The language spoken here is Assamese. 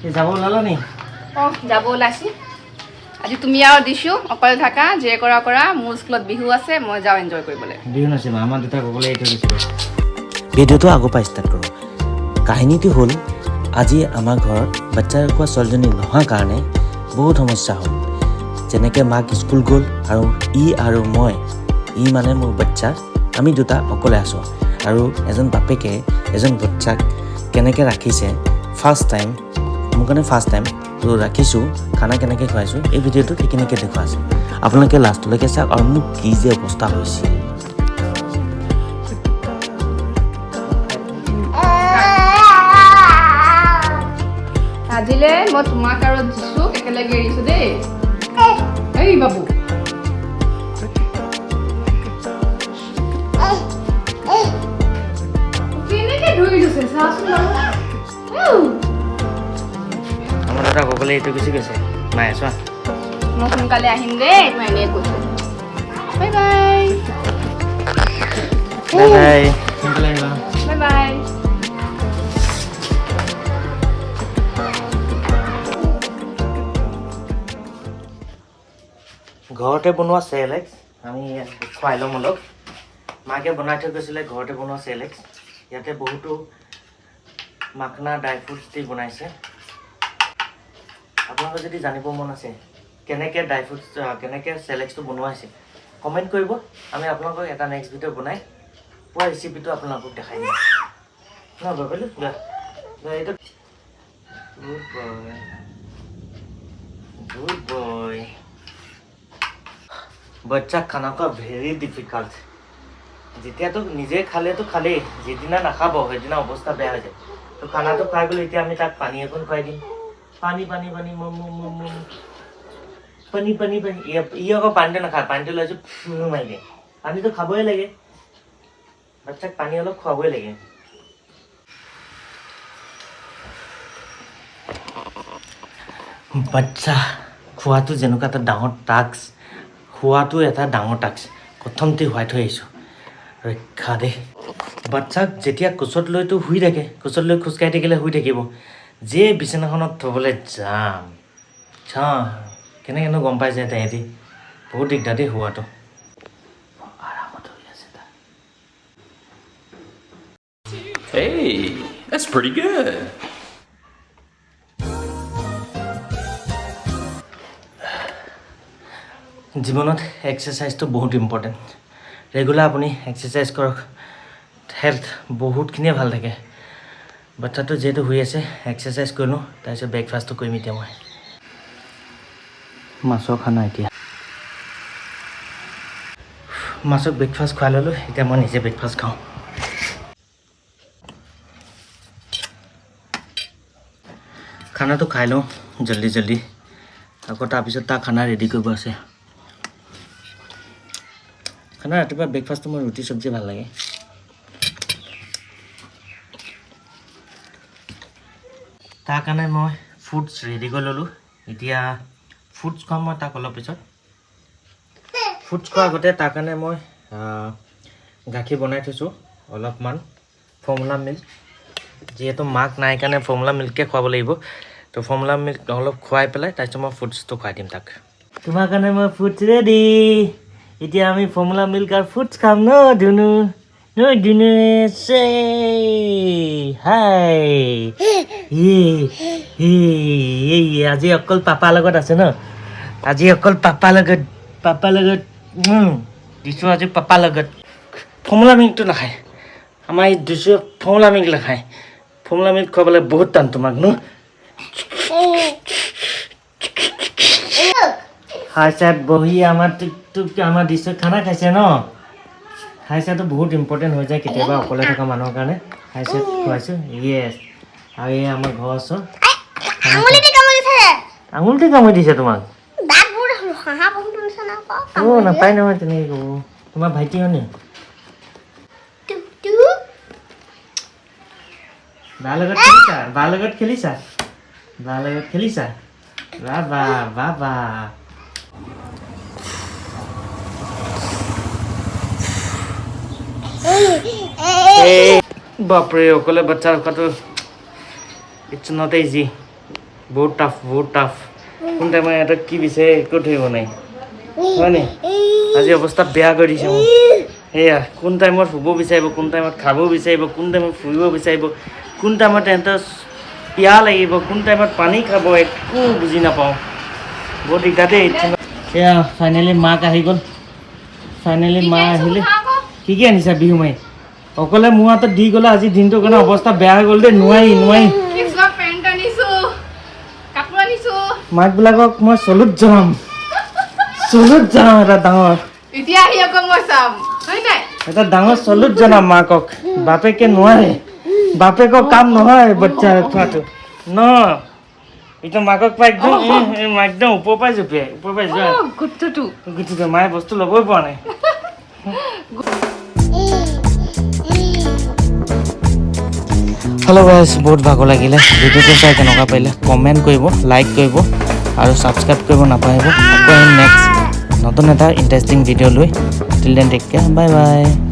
যাব ওলালা নি? যাব ওলাইছো আজি তুমি আৰু দিছো অকলে থাকা যে কৰা মোৰ স্কুলত বিহু আছে মই যাওঁ এনজয় কৰিবলৈ বিহু নাচিবা আমাৰ দুটা ক'বলৈ এইটো দিছে ভিডিঅ'টো আগৰ পৰা ষ্টাৰ্ট কৰোঁ কাহিনীটো হ'ল আজি আমাৰ ঘৰত বাচ্চাৰ খোৱা ছোৱালীজনী নোহোৱাৰ কাৰণে বহুত সমস্যা হ'ল যেনেকৈ মাক স্কুল গ'ল আৰু মই মানে মোৰ বাচ্চা আমি দুটা অকলে আছোঁ আৰু এজন বাপেকে এজন বাচ্চাক কেনেকৈ ৰাখিছে ফাৰ্ষ্ট টাইম তো ৰাখিছোঁ খানা কেনেকৈ খুৱাইছোঁ এই ভিডিঅ'টোত সেইখিনিকে দেখুওৱা আছে আপোনালোকে লাষ্টলৈকে চাওক আৰু মোক কি যে অৱস্থা হৈছিল আজিলে মই তোমাক আৰু দিছো একেলগে এৰিছো দেই এই বাবু কেনেকৈ ধৰি দিছে চাচোন আমাৰ দুটা ক'বলৈ এইটো গুচি গৈছে মায়ে চোৱা মই সোনকালে আহিম দেই মই এনেই কৈছো বাই বাই বাই বাই সোনকালে আহিবা বাই বাই ঘৰতে বনোৱা চেলেক্স আমি খুৱাই ল'ম অলপ মাকে বনাই থৈ গৈছিলে ঘৰতে বনোৱা চেলেক্স ইয়াতে বহুতো মাখনা ড্ৰাই ফ্ৰুটছ দি বনাইছে আপোনালোকৰ যদি জানিব মন আছে কেনেকৈ ড্ৰাই ফ্ৰুটছ কেনেকৈ চেলেক্সটো বনোৱা হৈছে কমেণ্ট কৰিব আমি আপোনালোকক এটা নেক্সট ভিডিঅ' বনাই পুৰা ৰেচিপিটো আপোনালোকক দেখাই দিম ন বাবলু এইটো গুড বয় बच्चा खाना का भेरी डिफिकाल्ट যেতিয়াতো নিজে খালেতো খালেই যেদিনা নাখাব সেইদিনা অৱস্থা বেয়া হৈ যায় তো খানাটো খাই গ'লে এতিয়া আমি তাক পানী এখন খুৱাই দিম পানী পানী পানী পানী পানী পানী ই আকৌ পানীটো নাখায় পানীটো লৈছোঁ মাৰি দিয়ে পানীটো খাবই লাগে বাচ্চাক পানী অলপ খুৱাবই লাগে বাচ্চা খোৱাটো যেনেকুৱা এটা ডাঙৰ টাস্ক খোৱাটো এটা ডাঙৰ টাস্ক প্ৰথমতে শুৱাই থৈ আহিছোঁ ৰক্ষা দেই বাচ্চাক যেতিয়া কোচত লৈতো শুই থাকে কোচত লৈ খোজকাঢ়ি থাকিলে শুই থাকিব যে বিচনাখনত থ'বলৈ যাম কেনেকৈনো গম পাইছে তাহাঁতি বহুত দিগদাৰ দেই শুৱাটো আৰামত হৈ আছে তাৰ Hey, that's pretty good. জীৱনত এক্সাৰচাইজটো বহুত ইম্পৰ্টেণ্ট ৰেগুলাৰ আপুনি এক্সাৰচাইজ কৰক হেল্থ বহুতখিনিয়ে ভাল থাকে বাচ্চাটো যিহেতু শুই আছে এক্সাৰচাইজ কৰিলোঁ তাৰপিছত ব্ৰেকফাষ্টটো কৰিম এতিয়া মই মাছৰ খানা এতিয়া মাছক ব্ৰেকফাষ্ট খুৱাই ল'লোঁ এতিয়া মই নিজে ব্ৰেকফাষ্ট খাওঁ খানাটো খাই লওঁ জল্দি আকৌ তাৰপিছত তাৰ খানা ৰেডি কৰিব আছে খানা ৰাতিপুৱা ব্ৰেকফাষ্টটো মোৰ ৰুটি চব্জি ভাল লাগে তাৰ কাৰণে মই ফুডছ ৰেডি কৰি ল'লোঁ এতিয়া ফুডছ খুৱাম মই তাক অলপ পিছত ফুডছ খোৱাৰ আগতে তাৰ কাৰণে মই গাখীৰ বনাই থৈছোঁ অলপমান ফৰ্মুলা মিল্ক যিহেতু মাক নাই কাৰণে ফৰ্মুলা মিল্ককে খুৱাব লাগিব তো ফৰ্মুলা মিল্ক অলপ খুৱাই পেলাই তাৰপিছত মই ফুডছটো খুৱাই দিম তাক তোমাৰ কাৰণে মই ফুডছ ৰেডি এতিয়া আমি ফৰ্মুলা মিল্ক আৰু ফুডছ খাম ন ধুনু চে হাই আজি অকল পাপাৰ লগত আছে ন আজি অকল পাপাৰ লগত দিছোঁ আজি পাপাৰ লগত ফৰ্মুলা মিল্কটো নাখায় আমাৰ এই দিছোঁ ফৰ্মুলা মিল্ক নাখায় ফৰ্মুলা মিল্ক খুৱাবলৈ বহুত টান তোমাক ন হাই চাত বহি আমাৰ দিছোঁ খানা খাইছে ন হাই চাটো বহুত ইম্পৰ্টেণ্ট হৈ যায় কেতিয়াবা অকলে থকা মানুহৰ কাৰণে হাই চাত খুৱাইছোঁ য়েছ আৰু এই আমাৰ ঘৰ ওচৰ আঙুলিতে কামুৰি দিছে তোমাক অঁ নাপায় নহয় তেনেকৈ ক'ব তোমাৰ ভাইটি হয়নে বাৰ লগত খেলিছা বাবা বাপৰে অকলে বাচ্চা ৰখাটো ইটছ নট ইজি বহুত টাফ কোন টাইমত সিহঁতক কি বিচাৰে একো ধৰিব নাই হয়নি আজি অৱস্থা বেয়া কৰি দিছে মোক সেয়া কোন টাইমত শুব বিচাৰিব কোন টাইমত খাব বিচাৰিব কোন টাইমত ফুৰিব বিচাৰিব কোন টাইমত সিহঁতৰ পিয়াহ লাগিব কোন টাইমত পানী খাব একো বুজি নাপাওঁ বহুত দিগদাৰ দেই সেয়া ফাইনেলি মাক আহি গ'ল ফাইনেলি মা আহিলে কি আনিছা বিহু মাৰি অকলে মোৰ হাতত দি গ'লে আজি দিনটোৰ কাৰণে অৱস্থা বেয়া হৈ গ'ল দেই নোৱাৰি মাকবিলাকক মই চলুত জনাম এটা ডাঙৰ এটা ডাঙৰ চলুত জনাম মাকক বাপেকে নোৱাৰে বাপেকৰ কাম নহয় বাচ্চা খোৱাটো ন এতিয়া মাকক পাই একদম ওপৰ পাই যোৱা গুটটো মায়ে বস্তু ল'বই পৰা নাই হেল্ল' গাইজ বহুত ভাগৰ লাগিলে ভিডিঅ'টো চাই কেনেকুৱা পাৰিলে কমেণ্ট কৰিব লাইক কৰিব আৰু ছাবস্ক্ৰাইব কৰিব নাপাহৰিব আকৌ নেক্সট নতুন এটা ইণ্টাৰেষ্টিং ভিডিঅ' লৈ till then take care bye বাই